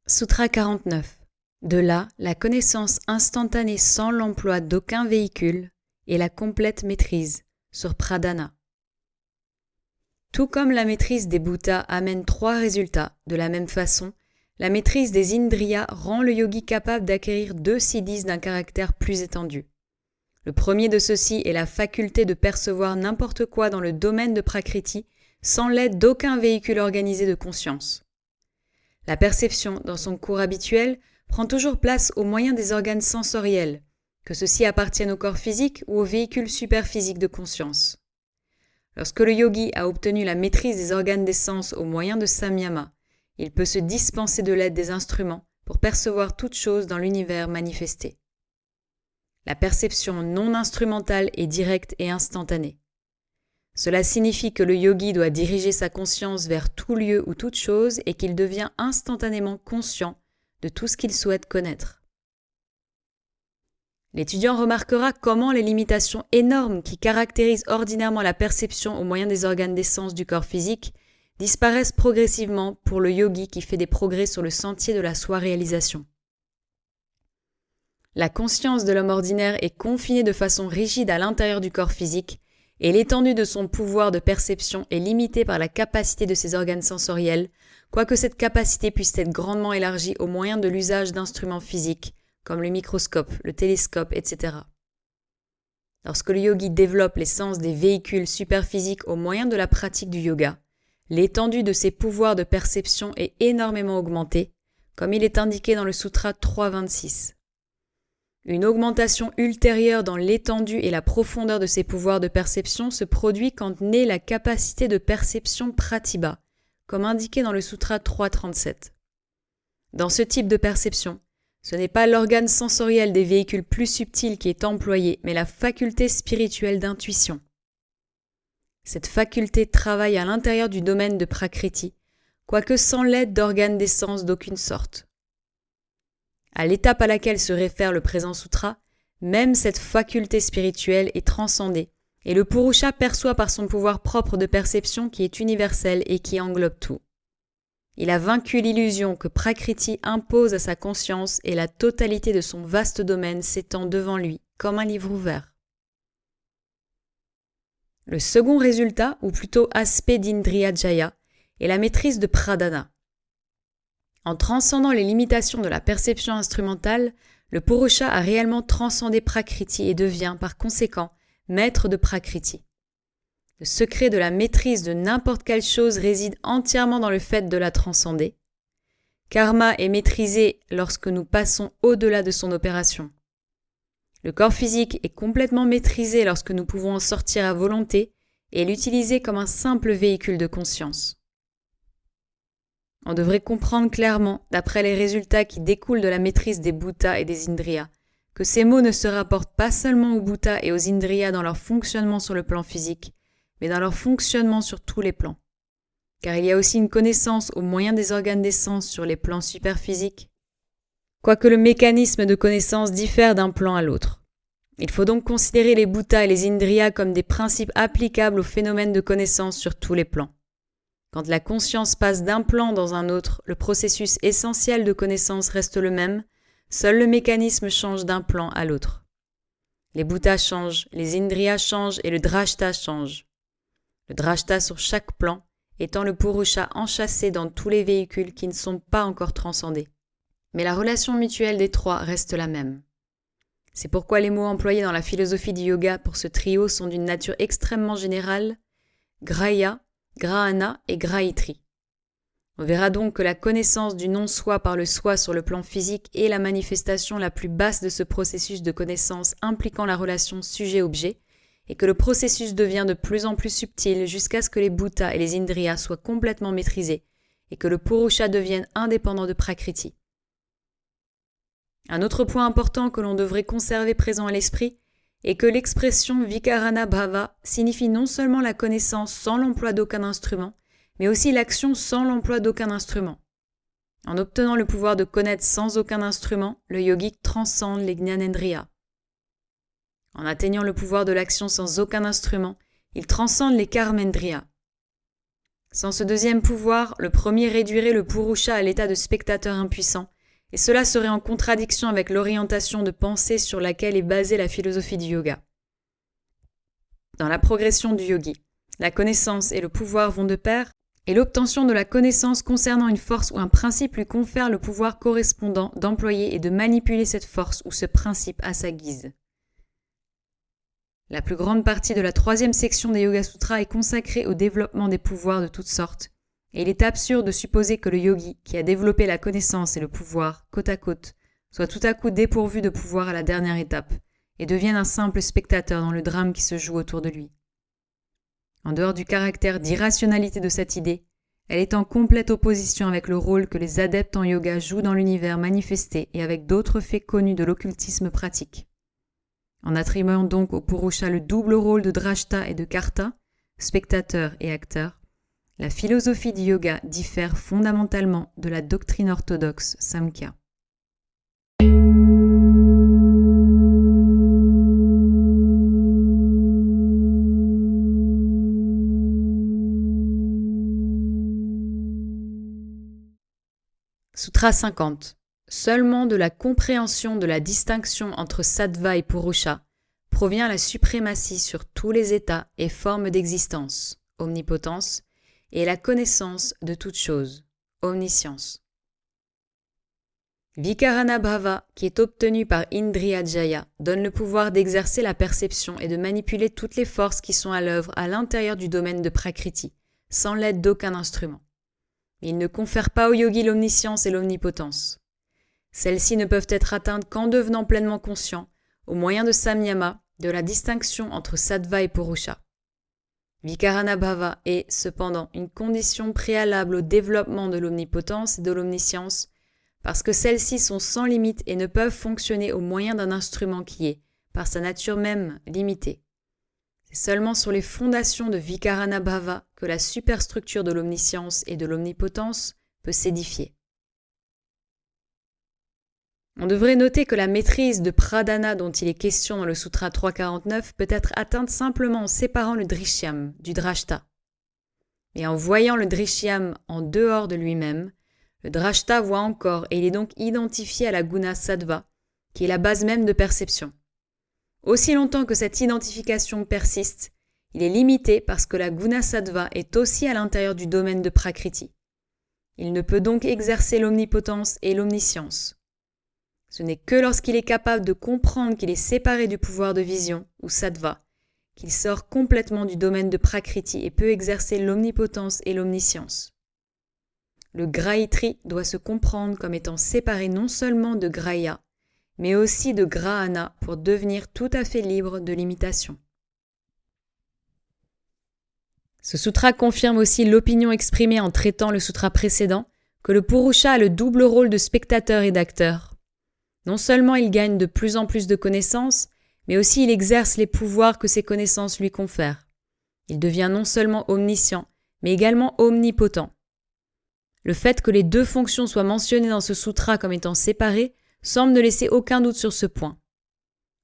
Sutra 49. De là, la connaissance instantanée sans l'emploi d'aucun véhicule et la complète maîtrise sur pradhana. Tout comme la maîtrise des bhutas amène 3 résultats, de la même façon, la maîtrise des indriyas rend le yogi capable d'acquérir 2 siddhis d'un caractère plus étendu. Le premier de ceux-ci est la faculté de percevoir n'importe quoi dans le domaine de prakriti sans l'aide d'aucun véhicule organisé de conscience. La perception, dans son cours habituel, prend toujours place au moyen des organes sensoriels, que ceux-ci appartiennent au corps physique ou au véhicule superphysique de conscience. Lorsque le yogi a obtenu la maîtrise des organes des sens au moyen de samyama, il peut se dispenser de l'aide des instruments pour percevoir toute chose dans l'univers manifesté. La perception non instrumentale est directe et instantanée. Cela signifie que le yogi doit diriger sa conscience vers tout lieu ou toute chose et qu'il devient instantanément conscient de tout ce qu'il souhaite connaître. L'étudiant remarquera comment les limitations énormes qui caractérisent ordinairement la perception au moyen des organes des sens du corps physique disparaissent progressivement pour le yogi qui fait des progrès sur le sentier de la soi-réalisation. La conscience de l'homme ordinaire est confinée de façon rigide à l'intérieur du corps physique et l'étendue de son pouvoir de perception est limitée par la capacité de ses organes sensoriels, quoique cette capacité puisse être grandement élargie au moyen de l'usage d'instruments physiques, comme le microscope, le télescope, etc. Lorsque le yogi développe les sens des véhicules superphysiques au moyen de la pratique du yoga, l'étendue de ses pouvoirs de perception est énormément augmentée, comme il est indiqué dans le Sutra 3.26. Une augmentation ultérieure dans l'étendue et la profondeur de ses pouvoirs de perception se produit quand naît la capacité de perception pratibha, comme indiqué dans le Sutra 3.37. Dans ce type de perception, ce n'est pas l'organe sensoriel des véhicules plus subtils qui est employé, mais la faculté spirituelle d'intuition. Cette faculté travaille à l'intérieur du domaine de prakriti, quoique sans l'aide d'organes des sens d'aucune sorte. À l'étape à laquelle se réfère le présent sutra, même cette faculté spirituelle est transcendée, et le Purusha perçoit par son pouvoir propre de perception qui est universel et qui englobe tout. Il a vaincu l'illusion que Prakriti impose à sa conscience et la totalité de son vaste domaine s'étend devant lui, comme un livre ouvert. Le second résultat, ou plutôt aspect d'Indriya Jaya, est la maîtrise de pradhana. En transcendant les limitations de la perception instrumentale, le Purusha a réellement transcendé Prakriti et devient, par conséquent, maître de Prakriti. Le secret de la maîtrise de n'importe quelle chose réside entièrement dans le fait de la transcender. Karma est maîtrisé lorsque nous passons au-delà de son opération. Le corps physique est complètement maîtrisé lorsque nous pouvons en sortir à volonté et l'utiliser comme un simple véhicule de conscience. On devrait comprendre clairement, d'après les résultats qui découlent de la maîtrise des bhutas et des indriyas, que ces mots ne se rapportent pas seulement aux bhutas et aux indriyas dans leur fonctionnement sur le plan physique, mais dans leur fonctionnement sur tous les plans. Car il y a aussi une connaissance au moyen des organes des sens sur les plans superphysiques, quoique le mécanisme de connaissance diffère d'un plan à l'autre. Il faut donc considérer les bhutas et les indriyas comme des principes applicables aux phénomènes de connaissance sur tous les plans. Quand la conscience passe d'un plan dans un autre, le processus essentiel de connaissance reste le même, seul le mécanisme change d'un plan à l'autre. Les bhutas changent, les indriyas changent et le drashta change. Le drashta sur chaque plan étant le purusha enchâssé dans tous les véhicules qui ne sont pas encore transcendés. Mais la relation mutuelle des trois reste la même. C'est pourquoi les mots employés dans la philosophie du yoga pour ce trio sont d'une nature extrêmement générale, grahya, grahana et grahitri. On verra donc que la connaissance du non-soi par le soi sur le plan physique est la manifestation la plus basse de ce processus de connaissance impliquant la relation sujet-objet, et que le processus devient de plus en plus subtil jusqu'à ce que les bhutas et les indriyas soient complètement maîtrisés et que le purusha devienne indépendant de prakriti. Un autre point important que l'on devrait conserver présent à l'esprit est que l'expression vikarana bhava signifie non seulement la connaissance sans l'emploi d'aucun instrument, mais aussi l'action sans l'emploi d'aucun instrument. En obtenant le pouvoir de connaître sans aucun instrument, le yogique transcende les gnanendriyas. En atteignant le pouvoir de l'action sans aucun instrument, il transcende les karmendriyas. Sans ce deuxième pouvoir, le premier réduirait le Purusha à l'état de spectateur impuissant, et cela serait en contradiction avec l'orientation de pensée sur laquelle est basée la philosophie du yoga. Dans la progression du yogi, la connaissance et le pouvoir vont de pair, et l'obtention de la connaissance concernant une force ou un principe lui confère le pouvoir correspondant d'employer et de manipuler cette force ou ce principe à sa guise. La plus grande partie de la 3e section des Yoga Sutras est consacrée au développement des pouvoirs de toutes sortes, et il est absurde de supposer que le yogi, qui a développé la connaissance et le pouvoir côte à côte, soit tout à coup dépourvu de pouvoir à la dernière étape, et devienne un simple spectateur dans le drame qui se joue autour de lui. En dehors du caractère d'irrationalité de cette idée, elle est en complète opposition avec le rôle que les adeptes en yoga jouent dans l'univers manifesté et avec d'autres faits connus de l'occultisme pratique. En attribuant donc au Purusha le double rôle de Drashta et de Karta, spectateur et acteur, la philosophie du yoga diffère fondamentalement de la doctrine orthodoxe Samkhya. Sutra 50. Seulement de la compréhension de la distinction entre sattva et purusha provient la suprématie sur tous les états et formes d'existence, omnipotence, et la connaissance de toutes choses, omniscience. Vikarana bhava, qui est obtenu par Indriya Jaya, donne le pouvoir d'exercer la perception et de manipuler toutes les forces qui sont à l'œuvre à l'intérieur du domaine de Prakriti, sans l'aide d'aucun instrument. Il ne confère pas au yogi l'omniscience et l'omnipotence. Celles-ci ne peuvent être atteintes qu'en devenant pleinement conscients, au moyen de samyama, de la distinction entre sattva et purusha. Vikarana bhava est, cependant, une condition préalable au développement de l'omnipotence et de l'omniscience, parce que celles-ci sont sans limite et ne peuvent fonctionner au moyen d'un instrument qui est, par sa nature même, limité. C'est seulement sur les fondations de Vikarana bhava que la superstructure de l'omniscience et de l'omnipotence peut s'édifier. On devrait noter que la maîtrise de pradhana dont il est question dans le Sutra 349 peut être atteinte simplement en séparant le drishyam du drashta. Mais en voyant le drishyam en dehors de lui-même, le drashta voit encore et il est donc identifié à la guna sattva, qui est la base même de perception. Aussi longtemps que cette identification persiste, il est limité parce que la guna sattva est aussi à l'intérieur du domaine de prakriti. Il ne peut donc exercer l'omnipotence et l'omniscience. Ce n'est que lorsqu'il est capable de comprendre qu'il est séparé du pouvoir de vision, ou sattva, qu'il sort complètement du domaine de prakriti et peut exercer l'omnipotence et l'omniscience. Le grahitri doit se comprendre comme étant séparé non seulement de grahya, mais aussi de grahana pour devenir tout à fait libre de limitation. Ce sutra confirme aussi l'opinion exprimée en traitant le sutra précédent que le purusha a le double rôle de spectateur et d'acteur. Non seulement il gagne de plus en plus de connaissances, mais aussi il exerce les pouvoirs que ces connaissances lui confèrent. Il devient non seulement omniscient, mais également omnipotent. Le fait que les deux fonctions soient mentionnées dans ce sutra comme étant séparées semble ne laisser aucun doute sur ce point.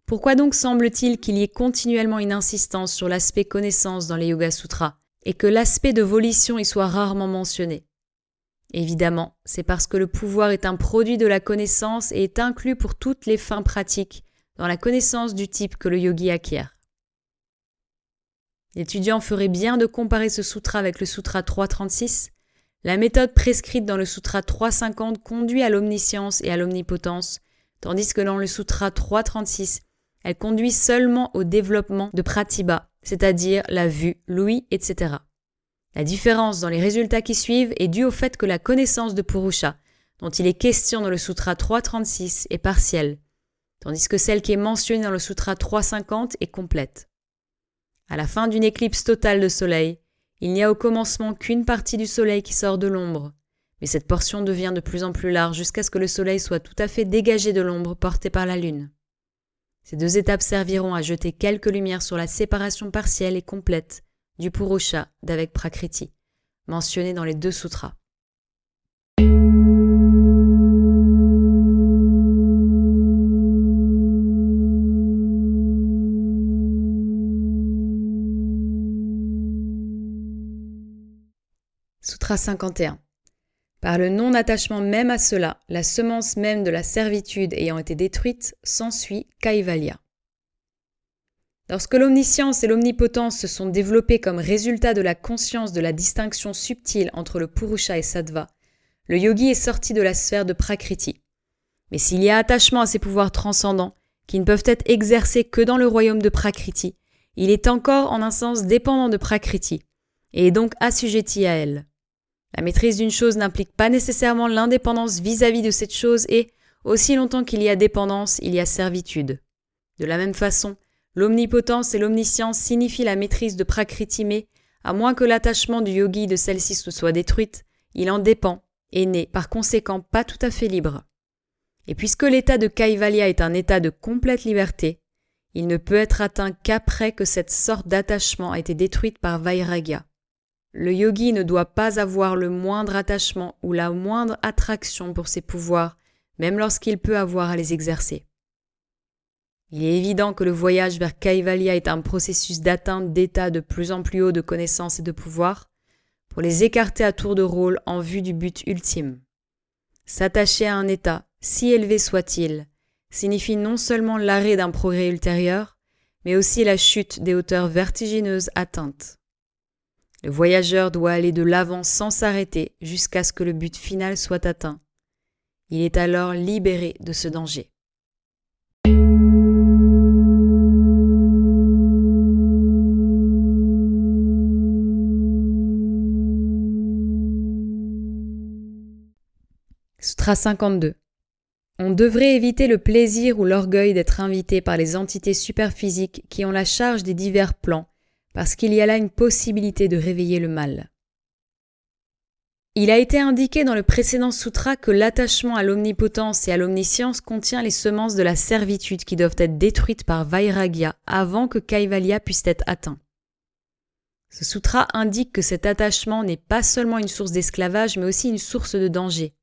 Pourquoi donc semble-t-il qu'il y ait continuellement une insistance sur l'aspect connaissance dans les Yoga Sutras et que l'aspect de volition y soit rarement mentionné? Évidemment, c'est parce que le pouvoir est un produit de la connaissance et est inclus pour toutes les fins pratiques dans la connaissance du type que le yogi acquiert. L'étudiant ferait bien de comparer ce sutra avec le sutra 336. La méthode prescrite dans le sutra 350 conduit à l'omniscience et à l'omnipotence, tandis que dans le sutra 336, elle conduit seulement au développement de pratibha, c'est-à-dire la vue, l'ouïe, etc. La différence dans les résultats qui suivent est due au fait que la connaissance de Purusha, dont il est question dans le Sutra 336, est partielle, tandis que celle qui est mentionnée dans le Sutra 350 est complète. À la fin d'une éclipse totale de soleil, il n'y a au commencement qu'une partie du soleil qui sort de l'ombre, mais cette portion devient de plus en plus large jusqu'à ce que le soleil soit tout à fait dégagé de l'ombre portée par la lune. Ces deux étapes serviront à jeter quelques lumières sur la séparation partielle et complète du Purusha d'avec Prakriti, mentionné dans les deux sutras. Sutra 51. Par le non-attachement même à cela, la semence même de la servitude ayant été détruite, s'ensuit Kaivalya. Lorsque l'omniscience et l'omnipotence se sont développées comme résultat de la conscience de la distinction subtile entre le Purusha et Sattva, le yogi est sorti de la sphère de Prakriti. Mais s'il y a attachement à ces pouvoirs transcendants, qui ne peuvent être exercés que dans le royaume de Prakriti, il est encore en un sens dépendant de Prakriti, et est donc assujetti à elle. La maîtrise d'une chose n'implique pas nécessairement l'indépendance vis-à-vis de cette chose et, aussi longtemps qu'il y a dépendance, il y a servitude. De la même façon, l'omnipotence et l'omniscience signifient la maîtrise de Prakriti, mais, à moins que l'attachement du yogi de celle-ci se soit détruite, il en dépend et n'est par conséquent pas tout à fait libre. Et puisque l'état de Kaivalya est un état de complète liberté, il ne peut être atteint qu'après que cette sorte d'attachement a été détruite par Vairagya. Le yogi ne doit pas avoir le moindre attachement ou la moindre attraction pour ses pouvoirs, même lorsqu'il peut avoir à les exercer. Il est évident que le voyage vers Kaivalya est un processus d'atteinte d'états de plus en plus haut de connaissances et de pouvoir, pour les écarter à tour de rôle en vue du but ultime. S'attacher à un état, si élevé soit-il, signifie non seulement l'arrêt d'un progrès ultérieur, mais aussi la chute des hauteurs vertigineuses atteintes. Le voyageur doit aller de l'avant sans s'arrêter jusqu'à ce que le but final soit atteint. Il est alors libéré de ce danger. Sutra 52. On devrait éviter le plaisir ou l'orgueil d'être invité par les entités superphysiques qui ont la charge des divers plans, parce qu'il y a là une possibilité de réveiller le mal. Il a été indiqué dans le précédent sutra que l'attachement à l'omnipotence et à l'omniscience contient les semences de la servitude qui doivent être détruites par Vairagya avant que Kaivalya puisse être atteint. Ce sutra indique que cet attachement n'est pas seulement une source d'esclavage, mais aussi une source de danger.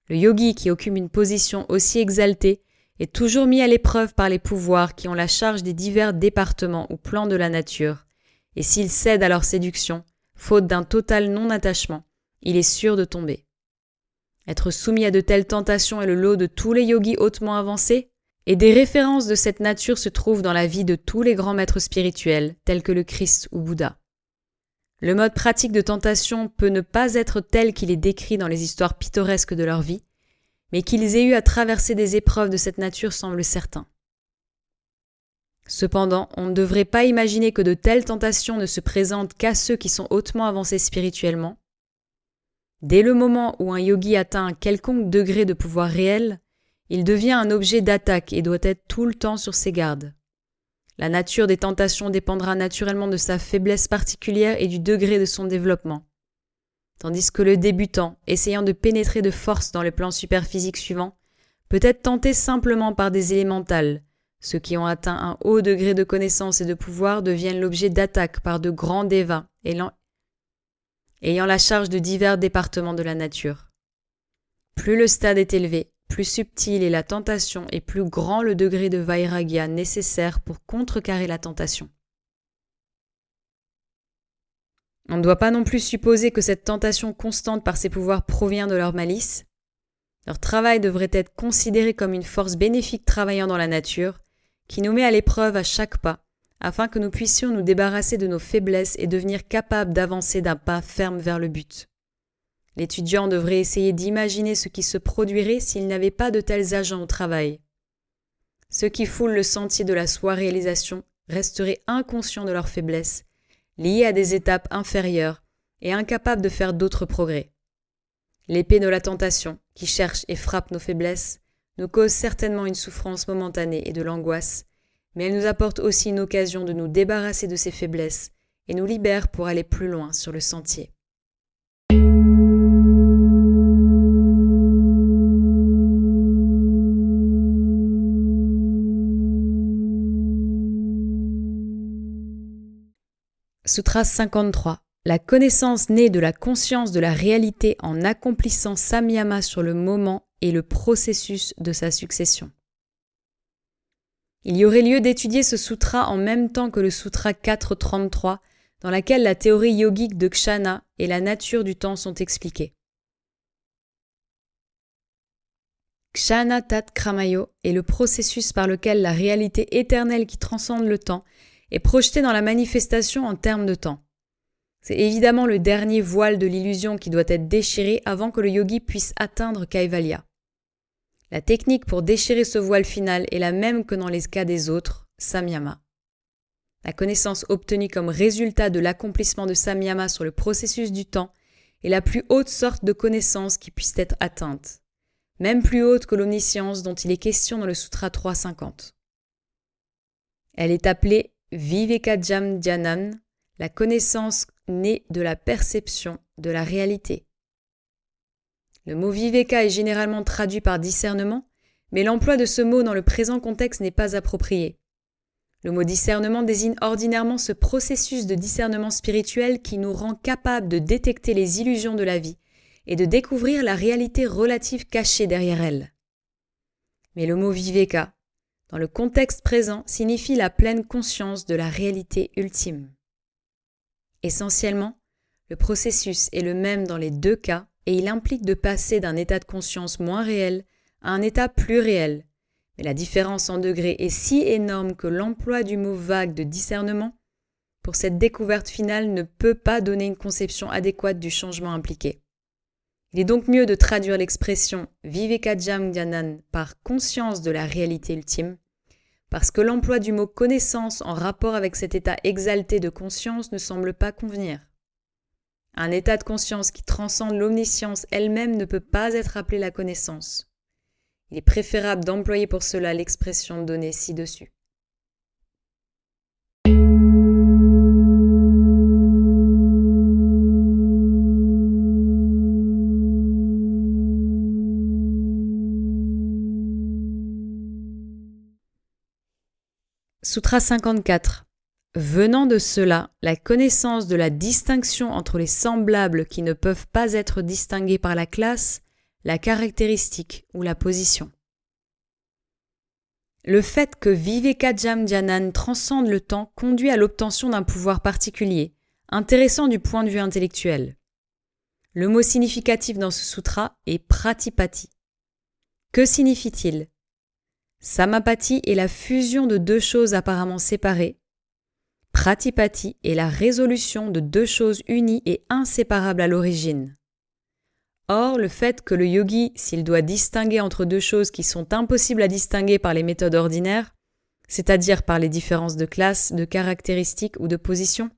Le yogi qui occupe une position aussi exaltée est toujours mis à l'épreuve par les pouvoirs qui ont la charge des divers départements ou plans de la nature, et s'il cède à leur séduction, faute d'un total non-attachement, il est sûr de tomber. Être soumis à de telles tentations est le lot de tous les yogis hautement avancés, et des références de cette nature se trouvent dans la vie de tous les grands maîtres spirituels, tels que le Christ ou Bouddha. Le mode pratique de tentation peut ne pas être tel qu'il est décrit dans les histoires pittoresques de leur vie, mais qu'ils aient eu à traverser des épreuves de cette nature semble certain. Cependant, on ne devrait pas imaginer que de telles tentations ne se présentent qu'à ceux qui sont hautement avancés spirituellement. Dès le moment où un yogi atteint un quelconque degré de pouvoir réel, il devient un objet d'attaque et doit être tout le temps sur ses gardes. La nature des tentations dépendra naturellement de sa faiblesse particulière et du degré de son développement. Tandis que le débutant, essayant de pénétrer de force dans le plan superphysique suivant, peut être tenté simplement par des élémentales. Ceux qui ont atteint un haut degré de connaissance et de pouvoir deviennent l'objet d'attaque par de grands devas, ayant la charge de divers départements de la nature. Plus le stade est élevé, plus subtile est la tentation et plus grand le degré de vairagya nécessaire pour contrecarrer la tentation. On ne doit pas non plus supposer que cette tentation constante par ses pouvoirs provient de leur malice. Leur travail devrait être considéré comme une force bénéfique travaillant dans la nature, qui nous met à l'épreuve à chaque pas, afin que nous puissions nous débarrasser de nos faiblesses et devenir capables d'avancer d'un pas ferme vers le but. L'étudiant devrait essayer d'imaginer ce qui se produirait s'il n'avait pas de tels agents au travail. Ceux qui foulent le sentier de la soi-réalisation resteraient inconscients de leurs faiblesses, liés à des étapes inférieures et incapables de faire d'autres progrès. L'épée de la tentation, qui cherche et frappe nos faiblesses, nous cause certainement une souffrance momentanée et de l'angoisse, mais elle nous apporte aussi une occasion de nous débarrasser de ces faiblesses et nous libère pour aller plus loin sur le sentier. Sutra 53. La connaissance née de la conscience de la réalité en accomplissant samyama sur le moment et le processus de sa succession. Il y aurait lieu d'étudier ce sutra en même temps que le sutra 4.33 dans laquelle la théorie yogique de Kshana et la nature du temps sont expliquées. Kshana Tat Kramayo est le processus par lequel la réalité éternelle qui transcende le temps est projetée dans la manifestation en termes de temps. C'est évidemment le dernier voile de l'illusion qui doit être déchiré avant que le yogi puisse atteindre Kaivalya. La technique pour déchirer ce voile final est la même que dans les cas des autres, samyama. La connaissance obtenue comme résultat de l'accomplissement de samyama sur le processus du temps est la plus haute sorte de connaissance qui puisse être atteinte, même plus haute que l'omniscience dont il est question dans le Sutra 350. Elle est appelée Vivekajam Dhyanan, la connaissance née de la perception de la réalité. Le mot viveka est généralement traduit par discernement, mais l'emploi de ce mot dans le présent contexte n'est pas approprié. Le mot discernement désigne ordinairement ce processus de discernement spirituel qui nous rend capables de détecter les illusions de la vie et de découvrir la réalité relative cachée derrière elle. Mais le mot viveka, dans le contexte présent, signifie la pleine conscience de la réalité ultime. Essentiellement, le processus est le même dans les deux cas et il implique de passer d'un état de conscience moins réel à un état plus réel. Mais la différence en degrés est si énorme que l'emploi du mot vague de discernement pour cette découverte finale ne peut pas donner une conception adéquate du changement impliqué. Il est donc mieux de traduire l'expression Vivekajam Dhyanan par conscience de la réalité ultime, parce que l'emploi du mot connaissance en rapport avec cet état exalté de conscience ne semble pas convenir. Un état de conscience qui transcende l'omniscience elle-même ne peut pas être appelé la connaissance. Il est préférable d'employer pour cela l'expression donnée ci-dessus. Sutra 54. Venant de cela, la connaissance de la distinction entre les semblables qui ne peuvent pas être distingués par la classe, la caractéristique ou la position. Le fait que Vivekajam Dhyanan transcende le temps conduit à l'obtention d'un pouvoir particulier, intéressant du point de vue intellectuel. Le mot significatif dans ce sutra est pratipati. Que signifie-t-il ? Samapati est la fusion de deux choses apparemment séparées. Pratipati est la résolution de deux choses unies et inséparables à l'origine. Or, le fait que le yogi, s'il doit distinguer entre deux choses qui sont impossibles à distinguer par les méthodes ordinaires, c'est-à-dire par les différences de classe, de caractéristiques ou de position,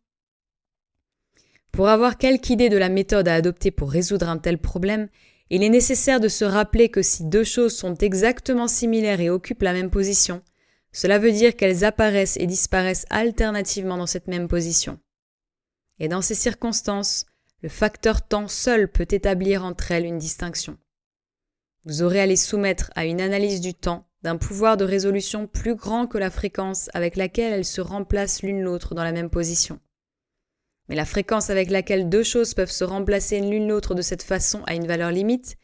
pour avoir quelque idée de la méthode à adopter pour résoudre un tel problème, il est nécessaire de se rappeler que si deux choses sont exactement similaires et occupent la même position, cela veut dire qu'elles apparaissent et disparaissent alternativement dans cette même position. Et dans ces circonstances, le facteur temps seul peut établir entre elles une distinction. Vous aurez à les soumettre à une analyse du temps d'un pouvoir de résolution plus grand que la fréquence avec laquelle elles se remplacent l'une l'autre dans la même position. Mais la fréquence avec laquelle deux choses peuvent se remplacer l'une l'autre de cette façon a une valeur limite,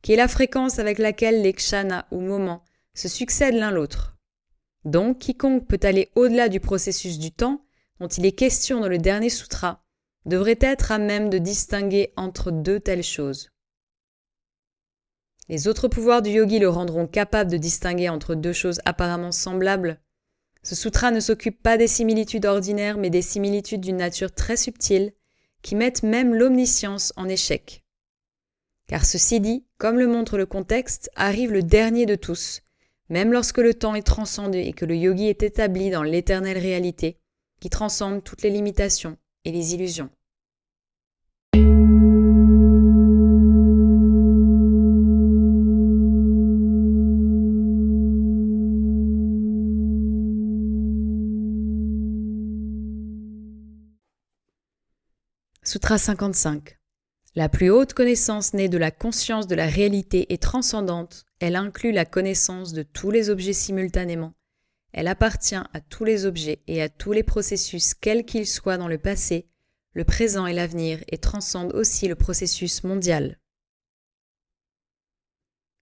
qui est la fréquence avec laquelle les kshana ou moments se succèdent l'un l'autre. Donc, quiconque peut aller au-delà du processus du temps, dont il est question dans le dernier sutra, devrait être à même de distinguer entre deux telles choses. Les autres pouvoirs du yogi le rendront capable de distinguer entre deux choses apparemment semblables. Ce sutra ne s'occupe pas des similitudes ordinaires, mais des similitudes d'une nature très subtile, qui mettent même l'omniscience en échec. Car ceci dit, comme le montre le contexte, arrive le dernier de tous, même lorsque le temps est transcendé et que le yogi est établi dans l'éternelle réalité, qui transcende toutes les limitations et les illusions. Sutra 55. La plus haute connaissance née de la conscience de la réalité est transcendante. Elle inclut la connaissance de tous les objets simultanément. Elle appartient à tous les objets et à tous les processus, quels qu'ils soient dans le passé, le présent et l'avenir, et transcende aussi le processus mondial.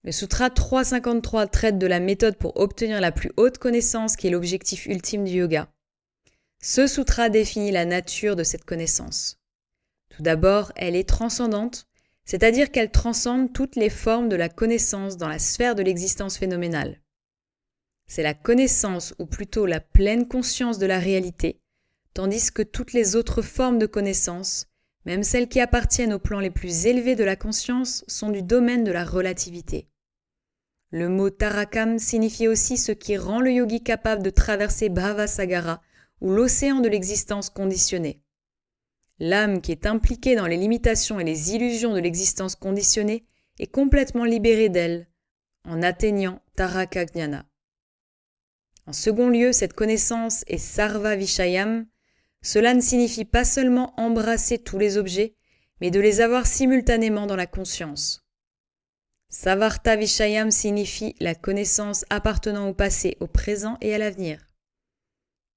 Le Sutra 353 traite de la méthode pour obtenir la plus haute connaissance qui est l'objectif ultime du yoga. Ce sutra définit la nature de cette connaissance. Tout d'abord, elle est transcendante, c'est-à-dire qu'elle transcende toutes les formes de la connaissance dans la sphère de l'existence phénoménale. C'est la connaissance, ou plutôt la pleine conscience de la réalité, tandis que toutes les autres formes de connaissance, même celles qui appartiennent aux plans les plus élevés de la conscience, sont du domaine de la relativité. Le mot tarakam signifie aussi ce qui rend le yogi capable de traverser Bhavasagara, ou l'océan de l'existence conditionnée. L'âme qui est impliquée dans les limitations et les illusions de l'existence conditionnée est complètement libérée d'elle, en atteignant Taraka Gnana. En second lieu, cette connaissance est Sarva Vishayam. Cela ne signifie pas seulement embrasser tous les objets, mais de les avoir simultanément dans la conscience. Savarta Vishayam signifie la connaissance appartenant au passé, au présent et à l'avenir.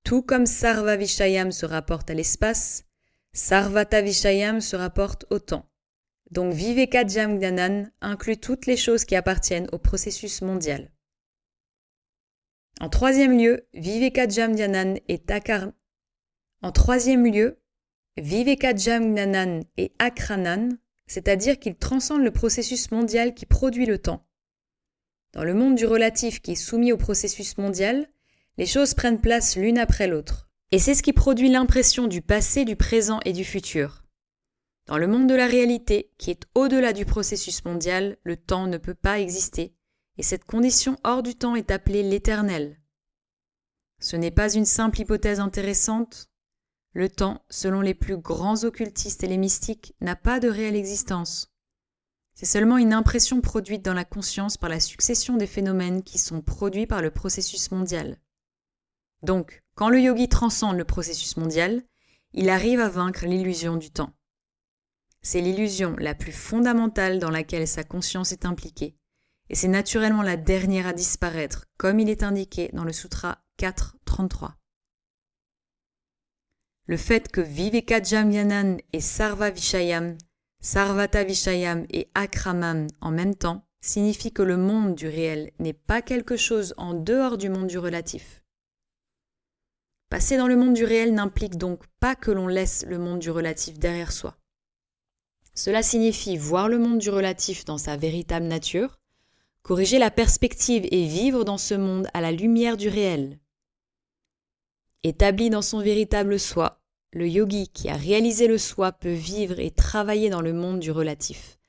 Tout comme Sarva Vishayam se rapporte à l'espace, Sarvata Vishayam se rapporte au temps. Donc Vivekajam Gnanan inclut toutes les choses qui appartiennent au processus mondial. En troisième lieu, Vivekajam Gnanan est akranan, c'est-à-dire qu'il transcende le processus mondial qui produit le temps. Dans le monde du relatif qui est soumis au processus mondial, les choses prennent place l'une après l'autre. Et c'est ce qui produit l'impression du passé, du présent et du futur. Dans le monde de la réalité, qui est au-delà du processus mondial, le temps ne peut pas exister, et cette condition hors du temps est appelée l'éternel. Ce n'est pas une simple hypothèse intéressante. Le temps, selon les plus grands occultistes et les mystiques, n'a pas de réelle existence. C'est seulement une impression produite dans la conscience par la succession des phénomènes qui sont produits par le processus mondial. Donc, quand le yogi transcende le processus mondial, il arrive à vaincre l'illusion du temps. C'est l'illusion la plus fondamentale dans laquelle sa conscience est impliquée, et c'est naturellement la dernière à disparaître, comme il est indiqué dans le Sutra 4.33. Le fait que Vivekajam Gnanan et Sarva Vishayam, Sarvata Vishayam et Akramam en même temps signifie que le monde du réel n'est pas quelque chose en dehors du monde du relatif. Passer dans le monde du réel n'implique donc pas que l'on laisse le monde du relatif derrière soi. Cela signifie voir le monde du relatif dans sa véritable nature, corriger la perspective et vivre dans ce monde à la lumière du réel. Établi dans son véritable soi, le yogi qui a réalisé le soi peut vivre et travailler dans le monde du relatif,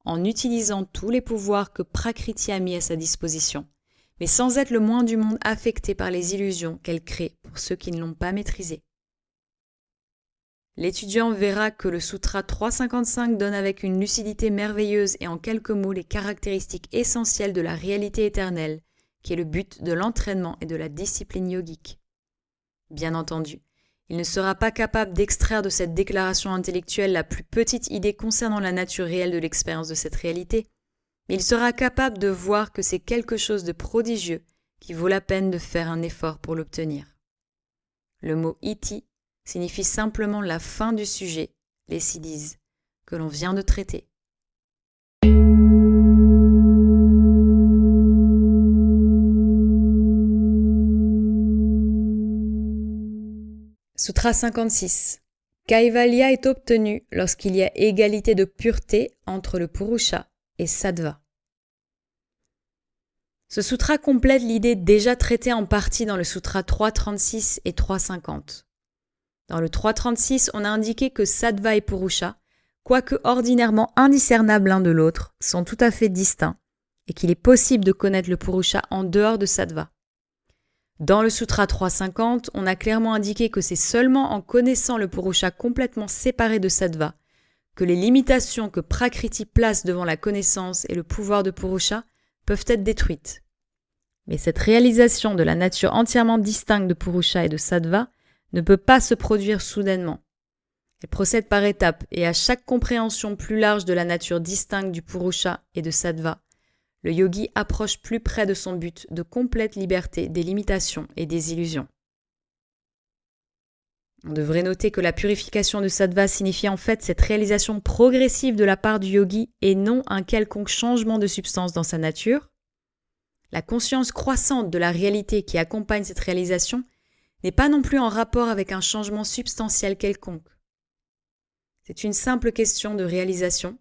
en utilisant tous les pouvoirs que Prakriti a mis à sa disposition, mais sans être le moins du monde affecté par les illusions qu'elle crée pour ceux qui ne l'ont pas maîtrisée. L'étudiant verra que le Sutra 355 donne avec une lucidité merveilleuse et en quelques mots les caractéristiques essentielles de la réalité éternelle, qui est le but de l'entraînement et de la discipline yogique. Bien entendu, il ne sera pas capable d'extraire de cette déclaration intellectuelle la plus petite idée concernant la nature réelle de l'expérience de cette réalité, mais il sera capable de voir que c'est quelque chose de prodigieux qui vaut la peine de faire un effort pour l'obtenir. Le mot iti signifie simplement la fin du sujet, les siddhis, que l'on vient de traiter. Sutra 56. Kaivalya est obtenu lorsqu'il y a égalité de pureté entre le Purusha et Sattva. Ce sutra complète l'idée déjà traitée en partie dans le Sutra 3.36 et 3.50. Dans le 3.36, on a indiqué que Sattva et Purusha, quoique ordinairement indiscernables l'un de l'autre, sont tout à fait distincts et qu'il est possible de connaître le Purusha en dehors de Sattva. Dans le Sutra 3.50, on a clairement indiqué que c'est seulement en connaissant le Purusha complètement séparé de Sattva que les limitations que Prakriti place devant la connaissance et le pouvoir de Purusha peuvent être détruites. Mais cette réalisation de la nature entièrement distincte de Purusha et de Sattva ne peut pas se produire soudainement. Elle procède par étapes et à chaque compréhension plus large de la nature distincte du Purusha et de Sattva, le yogi approche plus près de son but de complète liberté des limitations et des illusions. On devrait noter que la purification de Sattva signifie en fait cette réalisation progressive de la part du yogi et non un quelconque changement de substance dans sa nature. La conscience croissante de la réalité qui accompagne cette réalisation n'est pas non plus en rapport avec un changement substantiel quelconque. C'est une simple question de réalisation.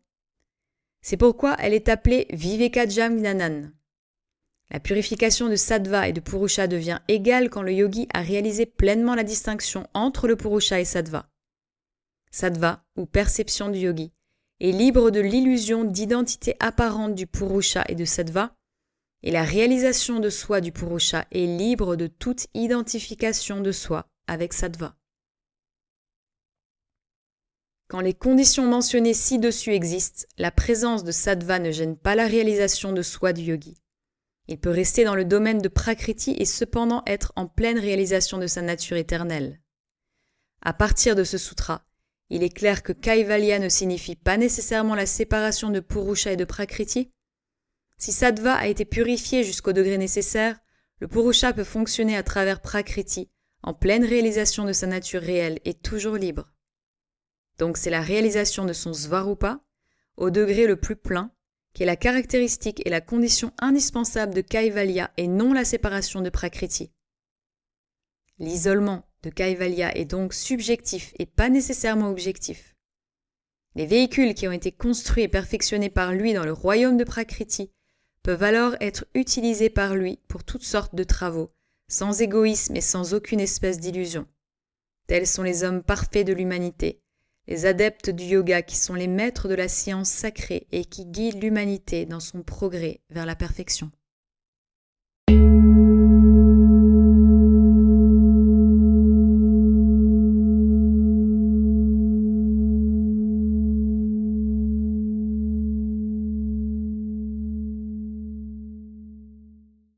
C'est pourquoi elle est appelée Vivekajam Gnanan. La purification de sattva et de purusha devient égale quand le yogi a réalisé pleinement la distinction entre le purusha et sattva. Sattva, ou perception du yogi, est libre de l'illusion d'identité apparente du purusha et de sattva, et la réalisation de soi du purusha est libre de toute identification de soi avec sattva. Quand les conditions mentionnées ci-dessus existent, la présence de sattva ne gêne pas la réalisation de soi du yogi. Il peut rester dans le domaine de prakriti et cependant être en pleine réalisation de sa nature éternelle. À partir de ce sutra, il est clair que Kaivalya ne signifie pas nécessairement la séparation de Purusha et de Prakriti. Si Sattva a été purifié jusqu'au degré nécessaire, le Purusha peut fonctionner à travers Prakriti, en pleine réalisation de sa nature réelle et toujours libre. Donc c'est la réalisation de son Svarupa, au degré le plus plein, qui est la caractéristique et la condition indispensable de Kaivalya et non la séparation de Prakriti. L'isolement de Kaivalya est donc subjectif et pas nécessairement objectif. Les véhicules qui ont été construits et perfectionnés par lui dans le royaume de Prakriti peuvent alors être utilisés par lui pour toutes sortes de travaux, sans égoïsme et sans aucune espèce d'illusion. Tels sont les hommes parfaits de l'humanité, les adeptes du yoga qui sont les maîtres de la science sacrée et qui guident l'humanité dans son progrès vers la perfection.